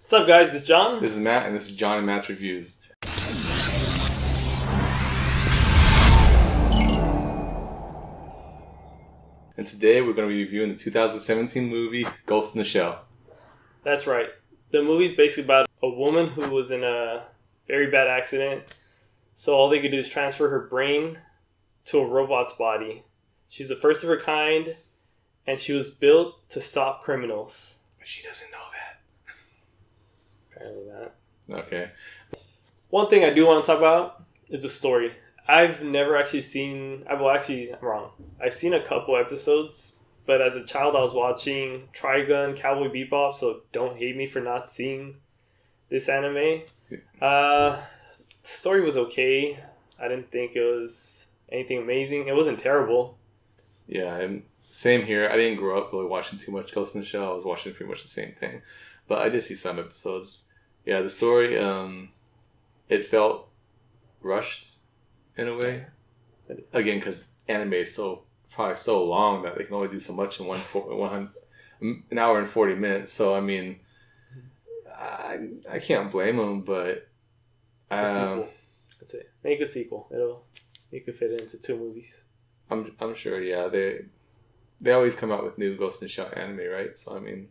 What's up, guys? This is John. This is Matt, and this is John and Matt's Reviews. And today we're going to be reviewing the 2017 movie Ghost in the Shell. That's right. The movie's basically about a woman who was in a very bad accident. So all they could do is transfer her brain to a robot's body. She's the first of her kind, and she was built to stop criminals. But she doesn't know that. Apparently not. Okay. One thing I do want to talk about is the story. I've never actually seen... I'm wrong. I've seen a couple episodes, but as a child I was watching Trigun, Cowboy Bebop, so don't hate me for not seeing this anime. The story was okay. I didn't think it was anything amazing. It wasn't terrible. Yeah, same here. I didn't grow up really watching too much Ghost in the Shell. I was watching pretty much the same thing. But I did see some episodes. Yeah, the story, it felt rushed in a way. Again, because anime is probably so long that they can only do so much in an hour and 40 minutes. So, I mean, I can't blame them, but... sequel. That's it. Make a sequel. You could fit it into 2 movies. I'm sure, yeah. They always come out with new Ghost in the Shell anime, right? So, I mean...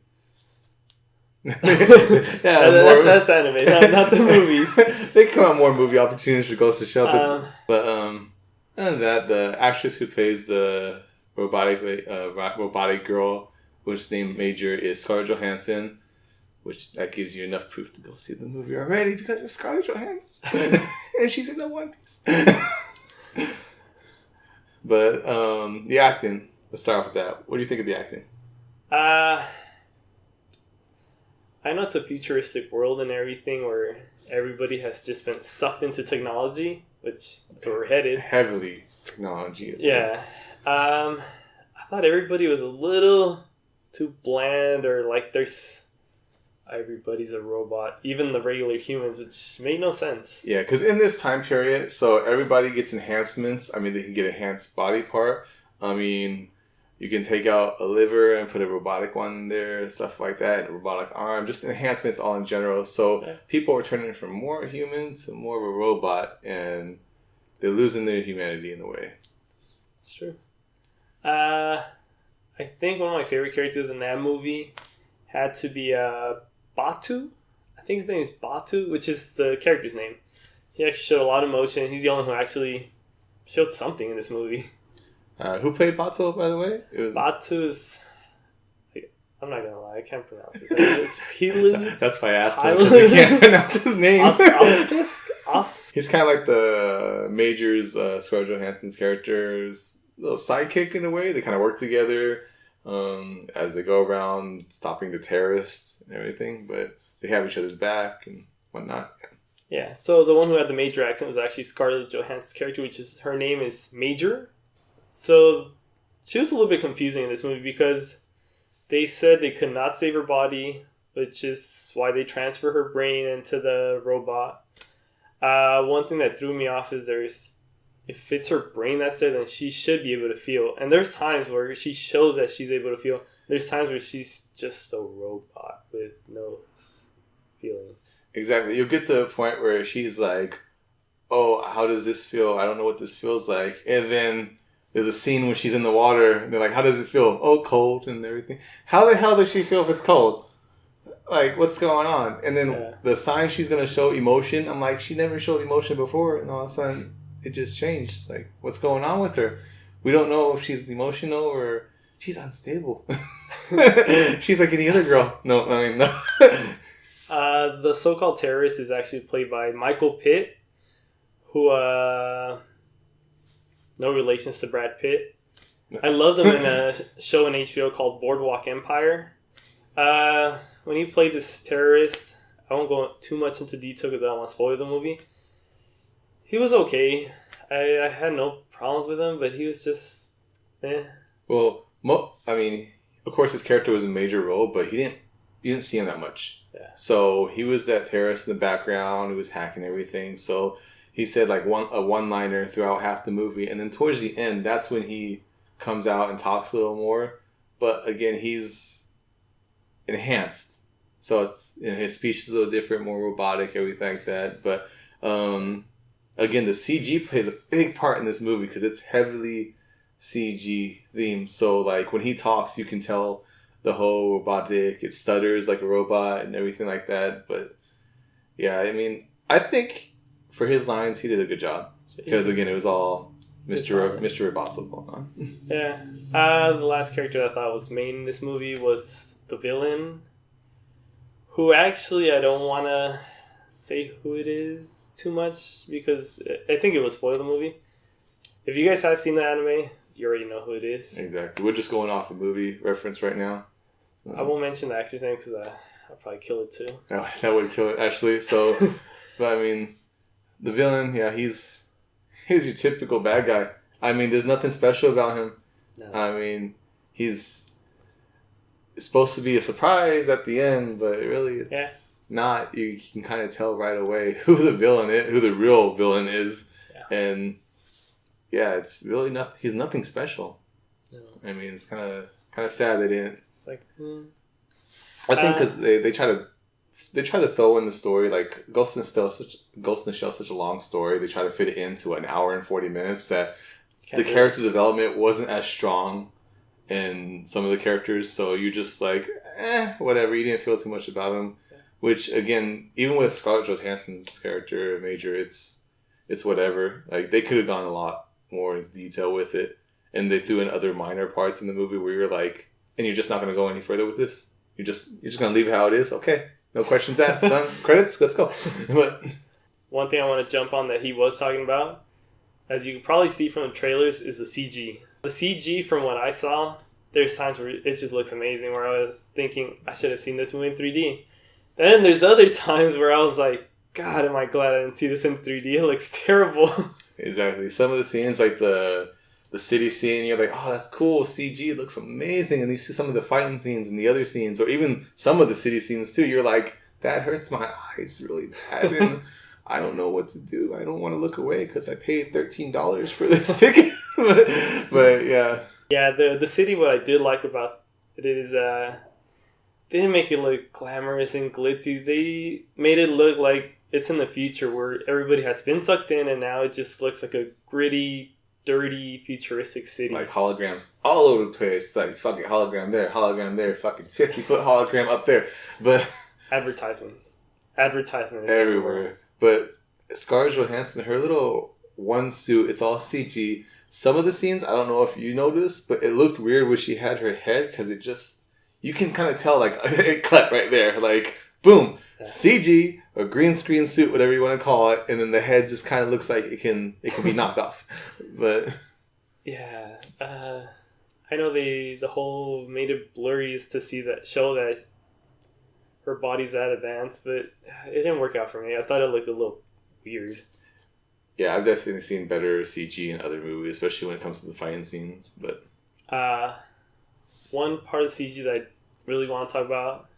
that's anime, not the movies. They come out more movie opportunities for Ghost in the Shell, but other than that, the actress who plays the robotic girl, whose name Major, is Scarlett Johansson, which that gives you enough proof to go see the movie already because it's Scarlett Johansson and she's in the One Piece. But the acting. Let's start off with that. What do you think of the acting? I know it's a futuristic world and everything where everybody has just been sucked into technology, which is where we're headed. Heavily technology. Yeah. I thought everybody was a little too bland, or like everybody's a robot, even the regular humans, which made no sense. Yeah, because in this time period, so everybody gets enhancements. I mean, they can get enhanced body part. I mean... You can take out a liver and put a robotic one there, stuff like that, a robotic arm, just enhancements all in general. So people are turning from more human to more of a robot, and they're losing their humanity in a way. It's true. I think one of my favorite characters in that movie had to be Batu. I think his name is Batu, which is the character's name. He actually showed a lot of emotion. He's the only one who actually showed something in this movie. Who played Batu, by the way? Batu's... I'm not gonna lie, I can't pronounce his name. It's Pilu. That's why I asked him, because we can't pronounce his name. He's kind of like the Major's Scarlett Johansson's character's little sidekick in a way. They kind of work together as they go around stopping the terrorists and everything, but they have each other's back and whatnot. Yeah, so the one who had the Major accent was actually Scarlett Johansson's character, which is, her name is Major. So she was a little bit confusing in this movie because they said they could not save her body, which is why they transfer her brain into the robot. One thing that threw me off is if it's her brain that's there, then she should be able to feel. And there's times where she shows that she's able to feel. There's times where she's just a robot with no feelings. Exactly. You'll get to a point where she's like, oh, how does this feel? I don't know what this feels like. And then... there's a scene when she's in the water, and they're like, how does it feel? Oh, cold and everything. How the hell does she feel if it's cold? Like, what's going on? And then the sign she's going to show emotion, I'm like, she never showed emotion before, and all of a sudden, it just changed. Like, what's going on with her? We don't know if she's emotional or she's unstable. She's like any other girl. No. The so-called terrorist is actually played by Michael Pitt, who... no relations to Brad Pitt. I loved him in a show on HBO called Boardwalk Empire. When he played this terrorist, I won't go too much into detail because I don't want to spoil the movie. He was okay. I had no problems with him, but he was just... Well, of course his character was a major role, but you didn't see him that much. Yeah. So he was that terrorist in the background who was hacking everything. So... he said like a one-liner throughout half the movie, and then towards the end, that's when he comes out and talks a little more. But again, he's enhanced, So it's his speech is a little different, more robotic, everything like that. But again, the CG plays a big part in this movie because it's heavily CG themed. So like when he talks, you can tell the whole robotic. It stutters like a robot and everything like that. But yeah, I mean, I think for his lines, he did a good job because again, it was all Mr. Roboto going on. Yeah. The last character I thought was main in this movie was the villain, who actually I don't want to say who it is too much because I think it would spoil the movie. If you guys have seen the anime, you already know who it is. Exactly. We're just going off a movie reference right now. So. I won't mention the actor's name because I'll probably kill it too. Oh, that would kill it, actually. So, but I mean, the villain, yeah, he's your typical bad guy. I mean, there's nothing special about him. No. I mean, he's supposed to be a surprise at the end, but really it's not. You can kind of tell right away who the villain is, who the real villain is. Yeah. And yeah, it's really not. He's nothing special. No. I mean, it's kind of sad they didn't. It's like, I think because they try to throw in the story like Ghost in the Shell, such a long story. They try to fit it into an hour and 40 minutes. That the character development wasn't as strong in some of the characters, so you just like, whatever. You didn't feel too much about them. Yeah. Which again, even with Scarlett Johansson's character Major, it's whatever. Like they could have gone a lot more into detail with it, and they threw in other minor parts in the movie where you're like, and you're just not going to go any further with this. You're just going to leave it how it is. Okay, no questions asked. Done. Credits. Let's go. But one thing I want to jump on that he was talking about, as you can probably see from the trailers, is the CG. The CG, from what I saw, there's times where it just looks amazing, where I was thinking, I should have seen this movie in 3D. Then there's other times where I was like, God, am I glad I didn't see this in 3D. It looks terrible. Exactly. Some of the scenes, like the city scene, you're like, oh, that's cool. CG, it looks amazing. And you see some of the fighting scenes and the other scenes, or even some of the city scenes too. You're like, that hurts my eyes really bad. And I don't know what to do. I don't want to look away because I paid $13 for this ticket. but yeah. Yeah, the city, what I did like about it is they didn't make it look glamorous and glitzy. They made it look like it's in the future where everybody has been sucked in and now it just looks like a gritty, dirty, futuristic city. Like holograms all over the place. It's like fucking hologram there, fucking 50-foot hologram up there. But Advertisement is everywhere. But Scarlett Johansson, her little one suit, it's all CG. Some of the scenes, I don't know if you noticed, but it looked weird where she had her head because it just, you can kind of tell, like, it cut right there. Like, boom, CG, or green screen suit, whatever you want to call it, and then the head just kind of looks like it can be knocked off. But yeah, I know the whole made it blurry is to show that her body's that advanced, but it didn't work out for me. I thought it looked a little weird. Yeah, I've definitely seen better CG in other movies, especially when it comes to the fighting scenes. But one part of CG that I really want to talk about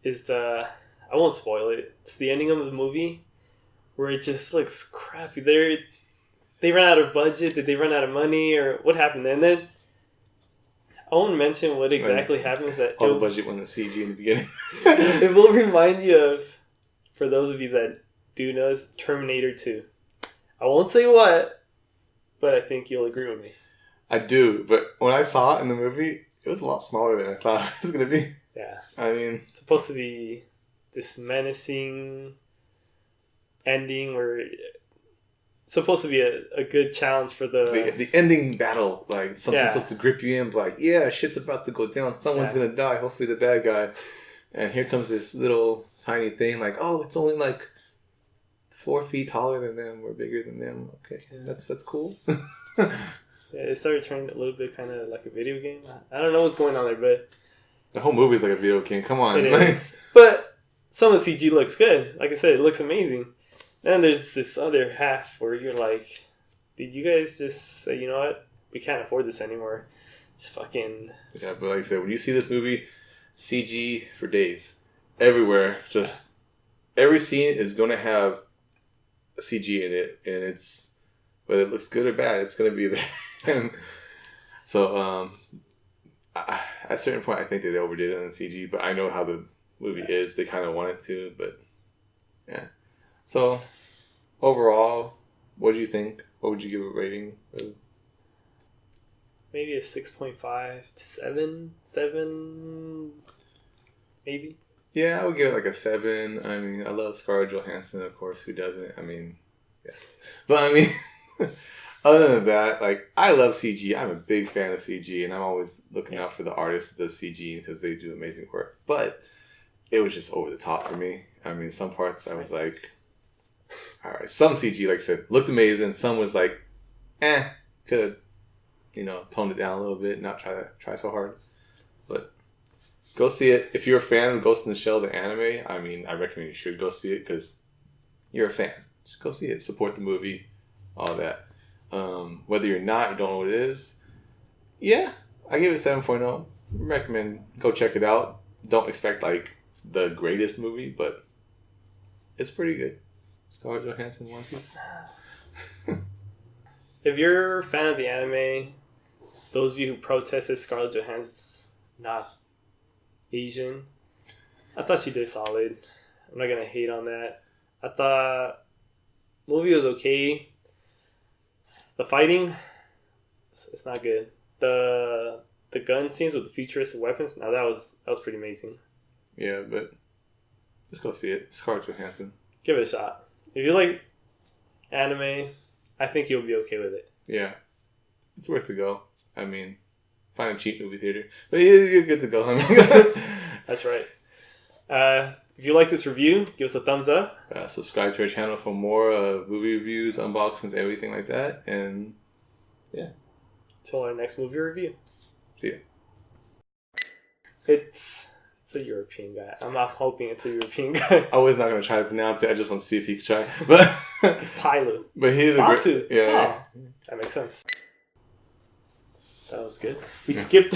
is I won't spoil it. It's the ending of the movie where it just looks crappy. They ran out of budget. Did they run out of money, or what happened? And then I won't mention what exactly happens. That all the budget went to CG in the beginning. It will remind you of, for those of you that do know, Terminator 2. I won't say what, but I think you'll agree with me. I do, but when I saw it in the movie, it was a lot smaller than I thought it was going to be. Yeah. I mean, it's supposed to be this menacing ending where it's supposed to be a good challenge for the ending battle. Like, something's supposed to grip you in, like, yeah, shit's about to go down. Someone's going to die, hopefully the bad guy. And here comes this little tiny thing, like, oh, it's only like 4 feet taller than them or bigger than them. Okay, that's cool. Yeah, it started turning a little bit kind of like a video game. I don't know what's going on there, but the whole movie's like a video game. Come on. It is. But some of the CG looks good. Like I said, it looks amazing. Then there's this other half where you're like, did you guys just say, you know what? We can't afford this anymore. Just fucking... Yeah, but like I said, when you see this movie, CG for days. Everywhere. Just every scene is going to have a CG in it. And it's, whether it looks good or bad, it's going to be there. And so, at a certain point, I think they overdid it on the CG, but I know how the movie is. They kind of wanted to, but yeah. So overall, what do you think? What would you give a rating? Maybe a 6.5 to 7. 7, maybe. Yeah, I would give it like a 7. I mean, I love Scarlett Johansson, of course. Who doesn't? I mean, yes. But I mean, other than that, like, I love CG. I'm a big fan of CG, and I'm always looking out for the artists that does CG because they do amazing work. But it was just over the top for me. I mean, some parts I was like, all right. Some CG, like I said, looked amazing. Some was like, could, tone it down a little bit, not try so hard. But go see it. If you're a fan of Ghost in the Shell, the anime, I mean, I recommend you should go see it because you're a fan. Just go see it. Support the movie, all that. Whether you're not, you don't know what it is. Yeah, I give it 7.0. Recommend go check it out. Don't expect like the greatest movie, but it's pretty good. Scarlett Johansson wants you. If you're a fan of the anime, those of you who protested Scarlett Johansson's not Asian, I thought she did solid. I'm not gonna hate on that. I thought the movie was okay. The fighting, it's not good. The gun scenes with the futuristic weapons, now that was pretty amazing. Yeah, but just go see it. Scarlett Johansson. Give it a shot. If you like anime, I think you'll be okay with it. Yeah, it's worth to go. I mean, find a cheap movie theater, but you're good to go. That's right. If you like this review, give us a thumbs up. Subscribe to our channel for more movie reviews, unboxings, everything like that. And yeah. Till our next movie review. See ya. It's a European guy. I'm not hoping it's a European guy. I was not going to try to pronounce it. I just want to see if he could try. But it's Pilu. But he did a great... Yeah. Oh, that makes sense. That was good. We skipped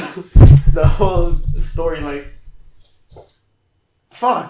the whole story, like... Fuck!